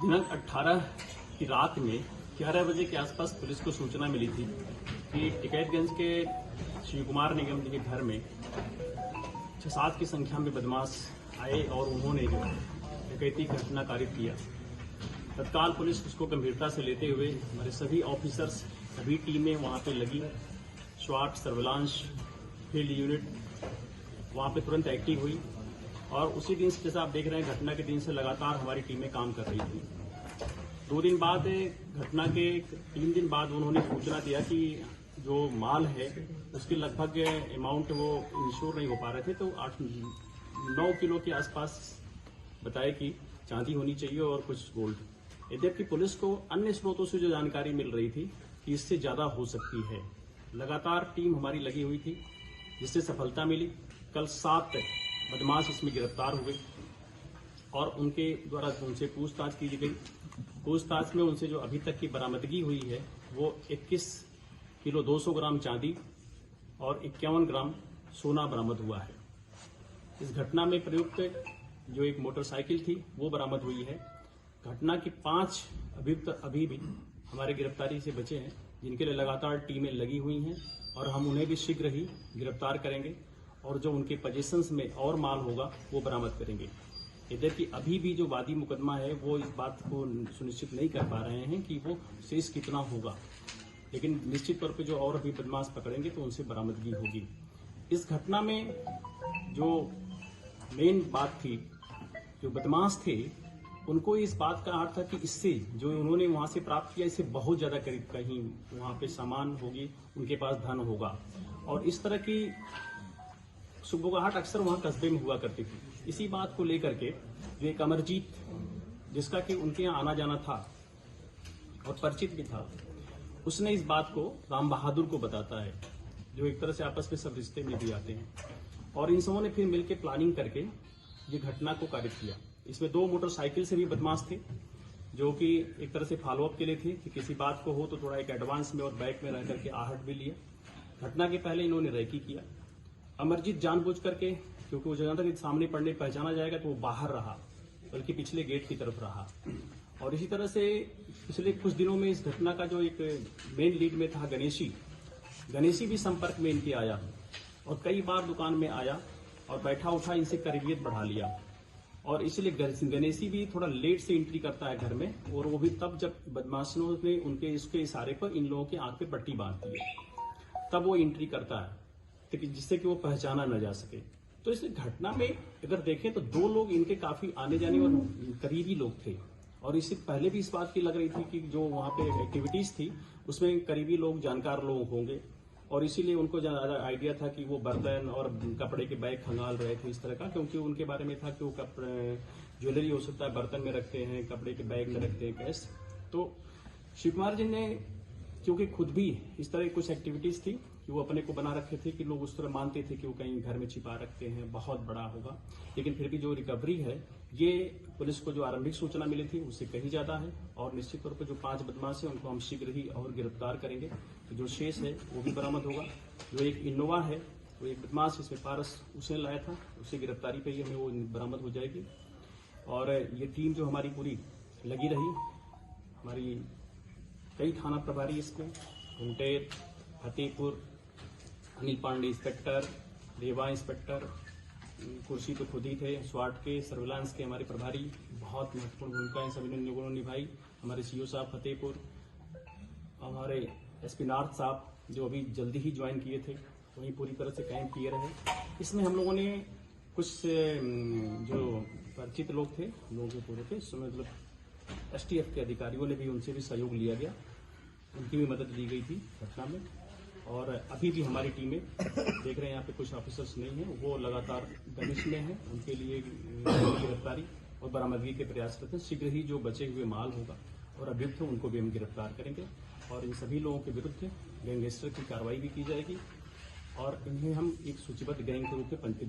दिनांक 18 की रात में 11 बजे के आसपास पुलिस को सूचना मिली थी कि टिकैतगंज के शिव कुमार निगम जी के घर में 6-7 की संख्या में बदमाश आए और उन्होंने जो डकैती की घटना कारित किया। तत्काल पुलिस उसको गंभीरता से लेते हुए हमारे सभी ऑफिसर्स, सभी टीमें वहां पे लगी। स्वाट, सर्विलांस, फील्ड यूनिट वहां पे तुरंत एक्टिव हुई और उसी दिन से, जैसा आप देख रहे हैं, घटना के दिन से लगातार हमारी टीमें काम कर रही थी। 2 दिन बाद, घटना के 3 दिन बाद उन्होंने सूचना दिया कि जो माल है उसके लगभग अमाउंट वो इंश्योर नहीं हो पा रहे थे, तो 8-9 किलो के आसपास बताए कि चांदी होनी चाहिए और कुछ गोल्ड। यद्यपि पुलिस को अन्य स्रोतों से जो जानकारी मिल रही थी कि इससे ज्यादा हो सकती है। लगातार टीम हमारी लगी हुई थी, जिससे सफलता मिली। कल 7 बदमाश इसमें गिरफ्तार हुए और उनके द्वारा उनसे पूछताछ की गई। पूछताछ में उनसे जो अभी तक की बरामदगी हुई है वो 21 किलो 200 ग्राम चांदी और 51 ग्राम सोना बरामद हुआ है। इस घटना में प्रयुक्त जो एक मोटरसाइकिल थी वो बरामद हुई है। घटना की 5 अभियुक्त अभी भी हमारे गिरफ्तारी से बचे हैं, जिनके लिए लगातार टीमें लगी हुई हैं और हम उन्हें भी शीघ्र ही गिरफ्तार करेंगे और जो उनके पोजीशंस में और माल होगा वो बरामद करेंगे। यद्यपि अभी भी जो वादी मुकदमा है वो इस बात को सुनिश्चित नहीं कर पा रहे हैं कि वो शेष कितना होगा, लेकिन निश्चित तौर पे जो और अभी बदमाश पकड़ेंगे तो उनसे बरामदगी होगी। इस घटना में जो मेन बात थी, जो बदमाश थे उनको इस बात का आर्थ था कि इससे जो उन्होंने वहां से प्राप्त किया, इससे बहुत ज्यादा करीब कहीं वहां पे सामान होगी, उनके पास धन होगा। और इस तरह की सुबुगाहट अक्सर वहां कस्बे में हुआ करती थी। इसी बात को लेकर के जो एक अमरजीत, जिसका कि उनके यहाँ आना जाना था और परिचित भी था, उसने इस बात को राम बहादुर को बताता है, जो एक तरह से आपस में सब रिश्ते में भी आते हैं। और इन सबों ने फिर मिलकर प्लानिंग करके ये घटना को कारित किया। इसमें 2 मोटरसाइकिल से भी बदमाश थे, जो कि एक तरह से फॉलोअप के लिए थे कि किसी बात को हो तो थोड़ा एक एडवांस में और बैक में रह करके आहट भी लिया। घटना के पहले इन्होंने रैकी किया। अमरजीत जानबूझ करके, क्योंकि वो जानता था कि सामने पड़ने पहचाना जाएगा, तो वो बाहर रहा, बल्कि पिछले गेट की तरफ रहा। और इसी तरह से पिछले कुछ दिनों में इस घटना का जो एक मेन लीड में था गणेशी भी संपर्क में इनके आया और कई बार दुकान में आया और बैठा उठा इनसे करीबियत बढ़ा लिया। और इसलिए गणेशी भी थोड़ा लेट से एंट्री करता है घर में, और वो भी तब जब बदमाशों ने उनके इसके इशारे पर इन लोगों के आंख पे पट्टी बांध दी है, तब वो एंट्री करता है, जिससे कि वो पहचाना न जा सके। तो इस घटना में अगर देखें तो 2 लोग इनके काफी आने जाने और करीबी लोग थे, और इससे पहले भी इस बात की लग रही थी कि जो वहां पे एक्टिविटीज थी उसमें करीबी लोग, जानकार लोग होंगे, और इसीलिए उनको ज्यादा आइडिया था कि वो बर्तन और कपड़े के बैग खंगाल रहे थे इस तरह का, क्योंकि उनके बारे में था कि वो ज्वेलरी हो सकता है बर्तन में रखते हैं, कपड़े के बैग में रखते हैं, कैश। तो शिव कुमार जी ने, क्योंकि खुद भी इस तरह की कुछ एक्टिविटीज थी कि वो अपने को बना रखे थे कि लोग उस तरह मानते थे कि वो कहीं घर में छिपा रखते हैं, बहुत बड़ा होगा, लेकिन फिर भी जो रिकवरी है ये पुलिस को जो आरंभिक सूचना मिली थी उससे कहीं ज्यादा है। और निश्चित तौर पर जो 5 बदमाश है उनको हम शीघ्र ही और गिरफ्तार करेंगे। तो जो शेष है वो भी बरामद होगा। जो एक इनोवा है, वो एक बदमाश इसमें पारस उसने लाया था, उससे गिरफ्तारी पे ही हमें वो बरामद हो जाएगी। और ये टीम जो हमारी पूरी लगी रही, हमारी कई थाना प्रभारी इसको, घुंटेर, फतेहपुर, अनिल पांडे इंस्पेक्टर, रेवा इंस्पेक्टर, कुर्सी तो खुद ही थे, स्वाट के, सर्विलांस के हमारे प्रभारी, बहुत महत्वपूर्ण भूमिका है सभी लोगों ने निभाई। हमारे सीओ साहब फतेहपुर, हमारे एसपी नॉर्थ साहब जो अभी जल्दी ही ज्वाइन किए थे, वहीं पूरी तरह से कैंप किए रहे। इसमें हम लोगों ने कुछ जो परिचित लोग थे, लोग पूरे थे, इसमें मतलब STF के अधिकारियों ने भी, उनसे भी सहयोग लिया गया, उनकी भी मदद ली गई थी घटना में। और अभी भी हमारी टीमें देख रहे हैं, यहाँ पे कुछ ऑफिसर्स नहीं हैं, वो लगातार दमिश में हैं, उनके लिए गिरफ्तारी और बरामदगी के प्रयासरत हैं। शीघ्र ही जो बचे हुए माल होगा और अभियुक्त उनको भी हम गिरफ्तार करेंगे और इन सभी लोगों के विरुद्ध गैंगस्टर की कार्रवाई भी की जाएगी और इन्हें हम एक सूचीबद्ध गैंग के रूप में पंजीकृत